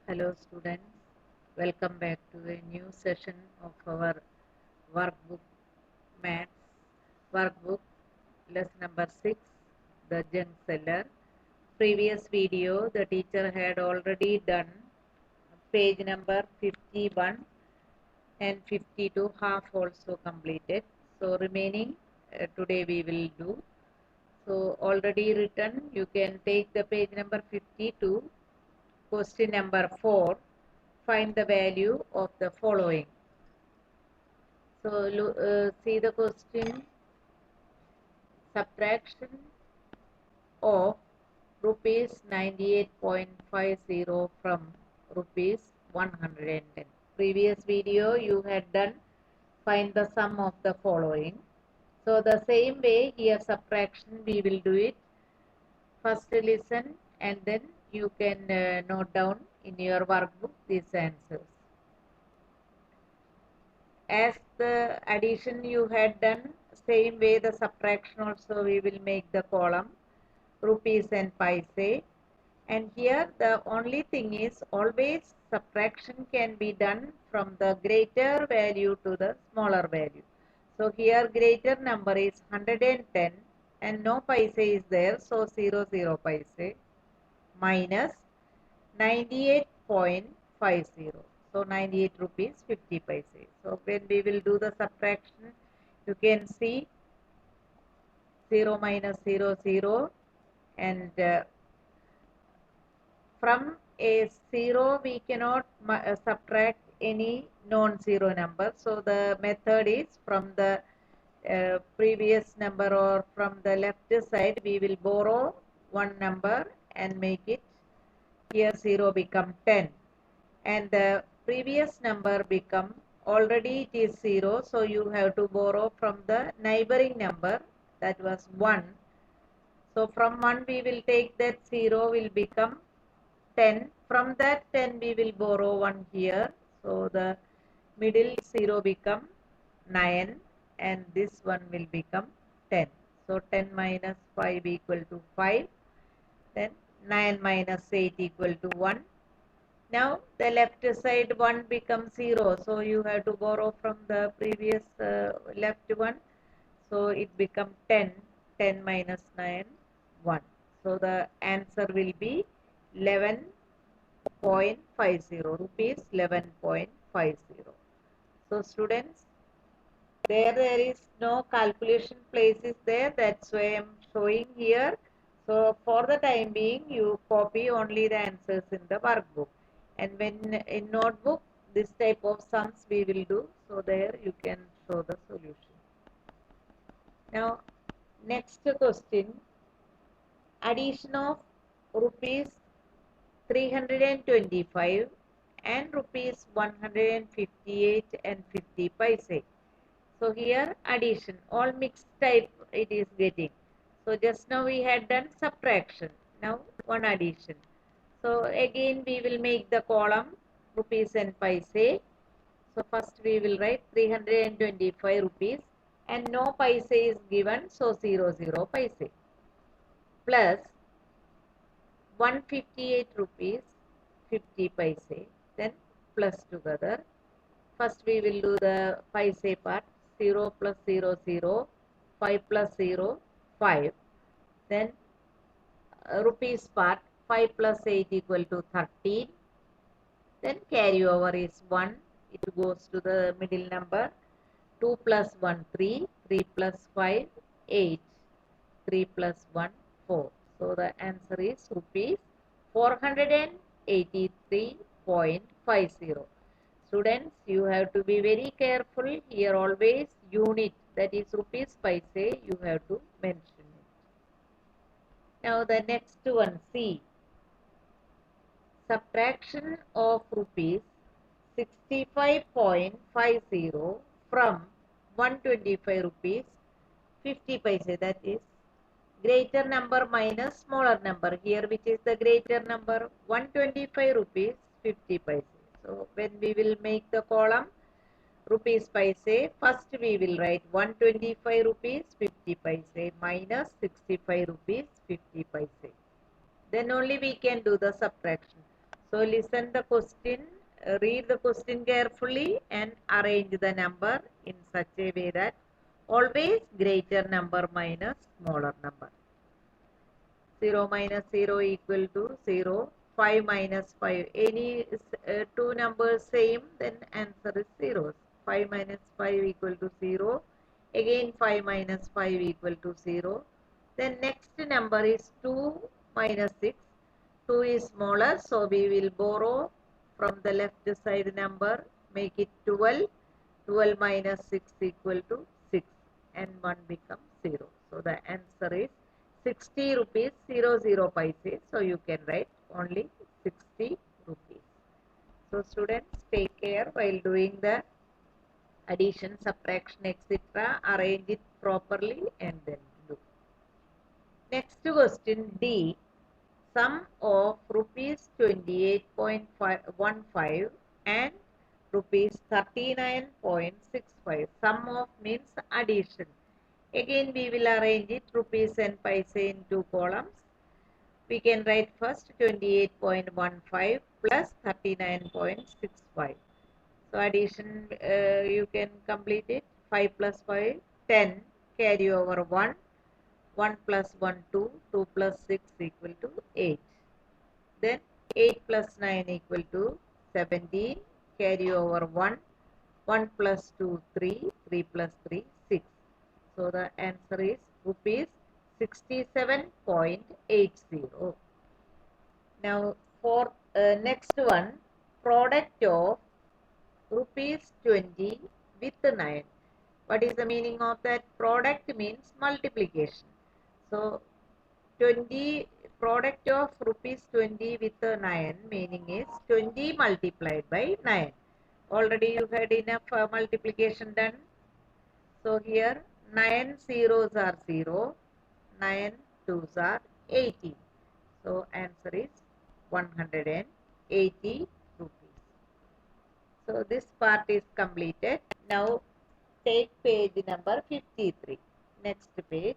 Hello students, welcome back to a new session of our workbook maths workbook lesson number 6, the junk seller. Previous video the teacher had already done page number 51 and 52 half also completed. So remaining today we will do. So already written, you can take the page number 52, question number 4. Find the value of the following. So see the question. Subtraction of rupees 98.50 from rupees 110. Previous video you had done find the sum of the following. So the same way here subtraction we will do it. First listen and then you can note down in your workbook these answers. As the addition you had done, same way the subtraction also we will make the column rupees and paise. And here the only thing is always subtraction can be done from the greater value to the smaller value. So here greater number is 110 and no paise is there, so 00 paise minus 98.50. So 98 rupees 50 paise. So when we will do the subtraction, you can see 0 minus 0 0 and from a 0 we cannot subtract any non-zero number. So the method is from the previous number or from the left side we will borrow one number and make it here 0 become 10 and the previous number become already it is 0, so you have to borrow from the neighboring number, that was 1. So from 1 we will take that 0 will become 10. From that 10 we will borrow 1 here, so the middle 0 become 9 and this one will become 10. So 10 minus 5 equal to 5, then 9 minus 8 equal to 1. Now the left side 1 becomes 0, so you have to borrow from the previous left one. So it becomes 10, 10 minus 9, 1. So the answer will be 11.50 rupees, 11.50. So students, there is no calculation place is there, that's why I am showing here. So for the time being you copy only the answers in the workbook, and when in notebook this type of sums we will do, so there you can show the solution. Now next question, addition of rupees 325 and rupees 158 and 50 paise. So here addition, all mixed type it is getting. So just now we had done subtraction. Now one addition. So again we will make the column rupees and paise. So first we will write 325 rupees and no paise is given, so 00 paise plus 158 rupees 50 paise, then plus together. First we will do the paise part, 0 plus 0 0, 5 plus 0 5, then rupees part, 5 plus 8 equal to 13, then carry over is 1, it goes to the middle number, 2 plus 1 3, 3 plus 5 8, 3 plus 1 4. So the answer is rupees 483.50. Students, you have to be very careful here, always unit, that is rupees paise you have to mention it. Now the next one, see, subtraction of rupees 65.50 from 125 rupees 50 paise, that is greater number minus smaller number, here which is the greater number, 125 rupees 50 paise. So when we will make the column rupees paise, first we will write 125 rupees 50 paise minus 65 rupees 50 paise. Then only we can do the subtraction. So listen the question, read the question carefully and arrange the number in such a way that always greater number minus smaller number. 0 minus 0 equal to 0. 5 minus 5. Any two numbers same, then answer is 0. 5 minus 5 equal to 0. Again 5 minus 5 equal to 0. Then next number is 2 minus 6. 2 is smaller, so we will borrow from the left side number, make it 12. 12 minus 6 equal to 6 and 1 becomes 0. So the answer is 60 rupees 00 paise. So you can write only 60 rupees. So students, take care while doing the addition, subtraction, etc. Arrange it properly and then do. Next question D. Sum of rupees 28.15 and rupees 39.65. Sum of means addition. Again we will arrange it rupees and paise in two columns. We can write first 28.15 plus 39.65. So addition you can complete it. 5 plus 5, 10. Carry over 1. 1 plus 1, 2. 2 plus 6 equal to 8. Then 8 plus 9 equal to 17. Carry over 1. 1 plus 2, 3. 3 plus 3, 6. So the answer is rupees 67.80. Now for next one, product of rupees 20 with 9. What is the meaning of that? Product means multiplication. So 20, product of rupees 20 with 9 meaning is 20 multiplied by 9. Already you had enough multiplication done. So here 9 zeros are 0, 9 twos are 80. So answer is 180 rupees. So this part is completed. Now take page number 53. Next page.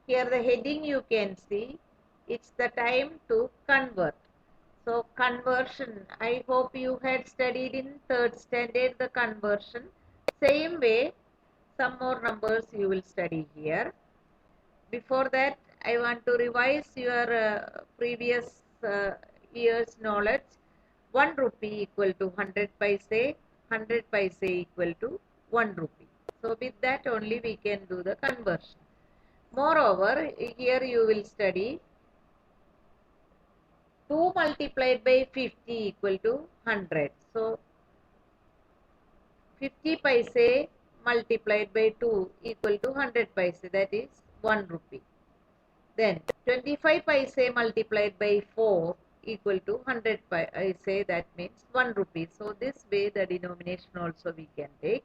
Here the heading you can see, it's the time to convert. So conversion, I hope you had studied in 3rd standard the conversion. Same way, some more numbers you will study here. Before that, I want to revise your previous year's knowledge. 1 rupee equal to 100 paise, 100 paise equal to 1 rupee. So with that only we can do the conversion. Moreover, here you will study 2 multiplied by 50 equal to 100. So 50 paise multiplied by 2 equal to 100 paise, that is 1 rupee. Then 25 paise multiplied by 4 equal to 100 paise, that means 1 rupee. So this way the denomination also we can take.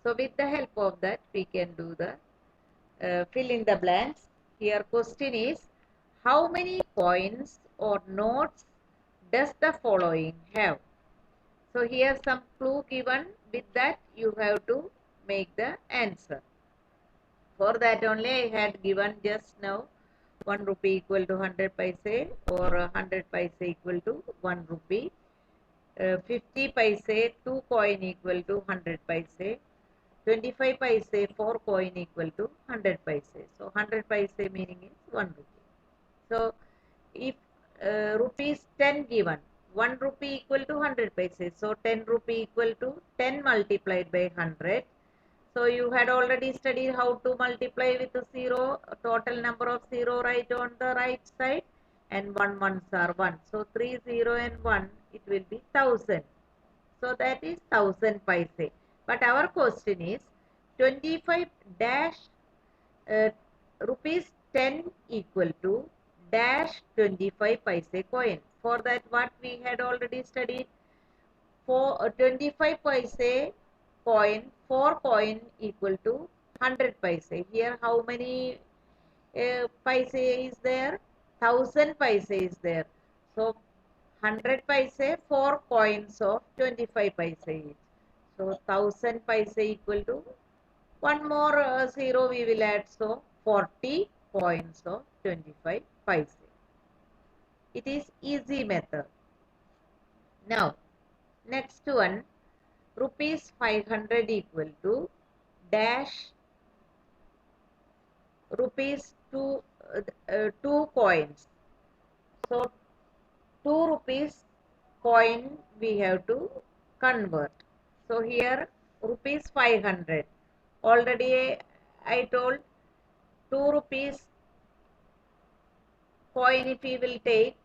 So with the help of that we can do the fill in the blanks. Here question is, how many coins or notes does the following have? So here some clue given, with that you have to make the answer. For that only I had given just now 1 rupee equal to 100 paise or 100 paise equal to 1 rupee. 50 paise 2 coin equal to 100 paise. 25 paise 4 coin equal to 100 paise. So 100 paise meaning is 1 rupee. So if rupees 10 given, 1 rupee equal to 100 paise. So 10 rupee equal to 10 multiplied by 100. So you had already studied how to multiply with the 0, total number of 0 right on the right side, and 1 ones are 1. So 3 0 and 1, it will be 1000. So that is 1000 paise. But our question is 25 dash rupees 10 equal to dash 25 paise coin. For that what we had already studied, for 25 paise coin, 4 coin equal to 100 paise. Here how many paise is there? 1000 paise is there. So 100 paise, 4 coins of 25 paise each. So 1000 paise equal to one more 0 we will add. So 40 coins of 25 paise. It is easy method. Now, next one, rupees 500 equal to dash rupees 2 coins. So 2 rupees coin we have to convert. So here rupees 500. Already I told 2 rupees coin if we will take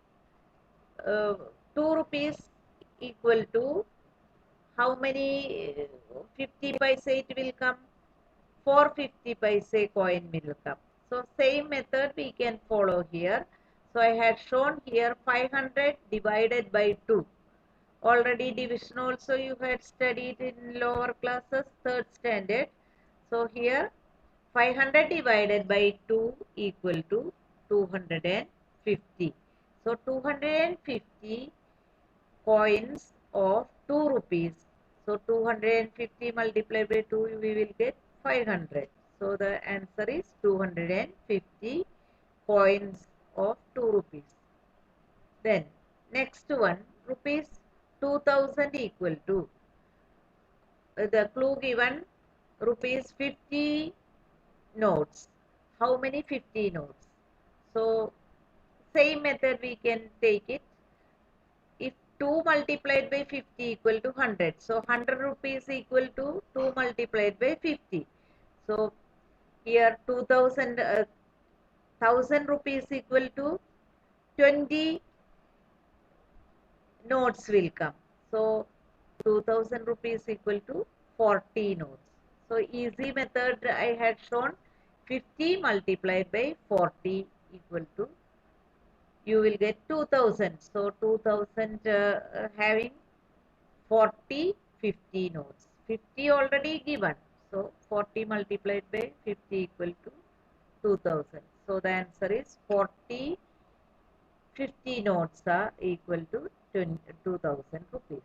2 rupees equal to how many 50 paise it will come? 450 paise coin will come. So same method we can follow here. So I had shown here 500 divided by 2. Already division also you had studied in lower classes, third standard. So here 500 divided by 2 equal to 250. So 250 coins of 2 rupees. So 250 multiplied by 2 we will get 500. So the answer is 250 coins of 2 rupees. Then next one, rupees 2000 equal to the clue given rupees 50 notes. How many 50 notes? So same method we can take it. If 2 multiplied by 50 equal to 100. So 100 rupees equal to 2 multiplied by 50. So here 2000 1000 rupees equal to 20 notes will come. So 2000 rupees equal to 40 notes. So easy method I had shown 50 multiplied by 40 equal to you will get 2000. So 2000 having 40 50 notes. 50 already given. So 40 multiplied by 50 equal to 2000. So the answer is 40 50 notes are equal to 2000 rupees.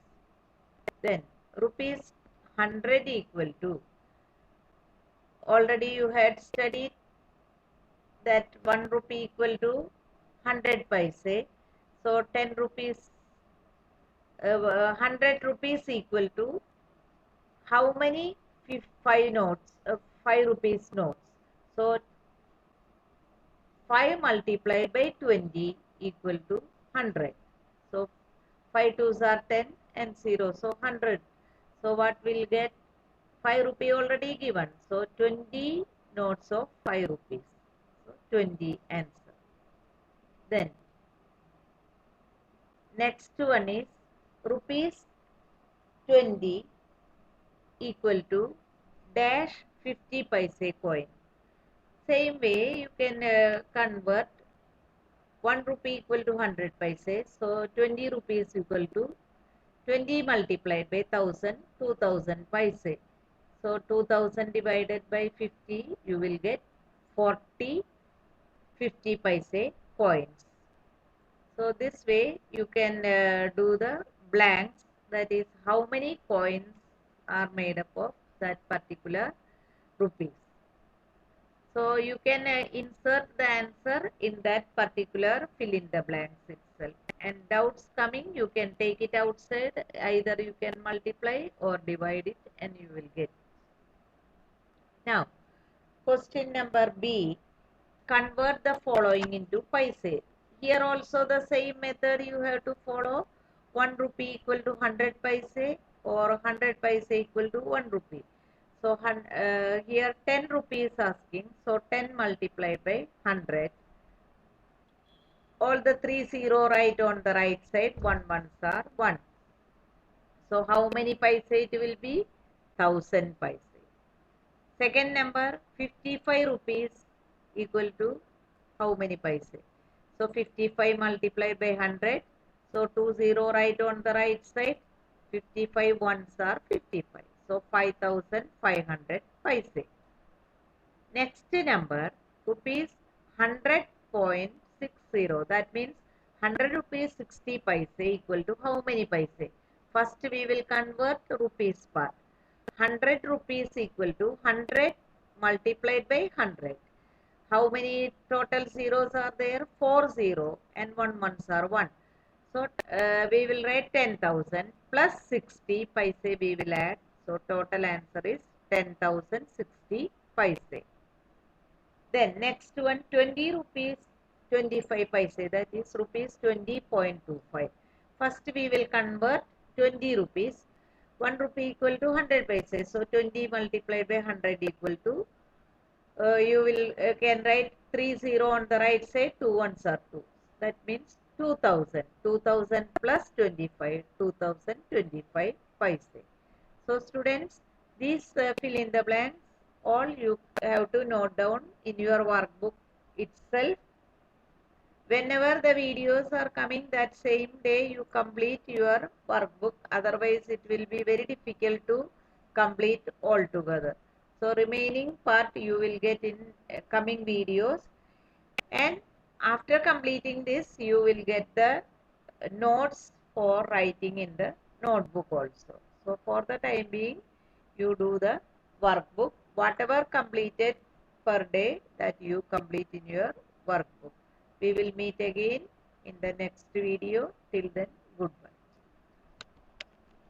Then rupees 100 equal to, already you had studied that 1 rupee equal to 100 paise. So 10 rupees, 100 rupees equal to how many 5 notes, 5 rupees notes. So 5 multiplied by 20 equal to 100. So 5 twos are 10 and 0. So 100. So what will get? 5 rupee already given. So 20 notes of 5 rupees. So 20 answer. Then next one is rupees 20 equal to dash 50 paise coin. Same way you can convert 1 rupee equal to 100 paise. So 20 rupees equal to 20 multiplied by 1000, 2000 paise. So 2000 divided by 50, you will get 40 50 paise coins. So this way you can do the blanks, that is how many coins are made up of that particular rupees. So you can insert the answer in that particular fill in the blanks itself. And doubts coming, you can take it outside, either you can multiply or divide it and you will get. Now, question number B, convert the following into paise. Here also the same method you have to follow. 1 rupee equal to 100 paise or 100 paise equal to 1 rupee. So here 10 rupees asking. So 10 multiplied by 100. All the 3 0 right on the right side. 1 ones are 1. So how many paise it will be? 1000 paise. Second number 55 rupees equal to how many paise? So 55 multiplied by 100. So 2 0 right on the right side. 55 ones are 55. So 5500 paise. Next number rupees 100.60. That means 100 rupees 60 paise equal to how many paise? First we will convert rupees part. 100 rupees equal to 100 multiplied by 100. how many total zeros are there? 4 0 and 1 ones are 1. So we will write 10,000 plus 60 paise we will add. So total answer is 10,060 paise. Then next one, 20 rupees 25 paise, that is rupees 20.25. First we will convert 20 rupees. 1 rupee equal to 100 paise. So 20 multiplied by 100 equal to, you will can write 30 on the right side, 2 ones are 2. That means 2000. 2000 plus 25, 2025 paise. So students, these fill in the blanks, all you have to note down in your workbook itself. Whenever the videos are coming, that same day you complete your workbook. Otherwise, it will be very difficult to complete altogether. So remaining part you will get in coming videos. And after completing this, you will get the notes for writing in the notebook also. So for the time being, you do the workbook. Whatever completed per day, that you complete in your workbook. We will meet again in the next video. Till then, goodbye.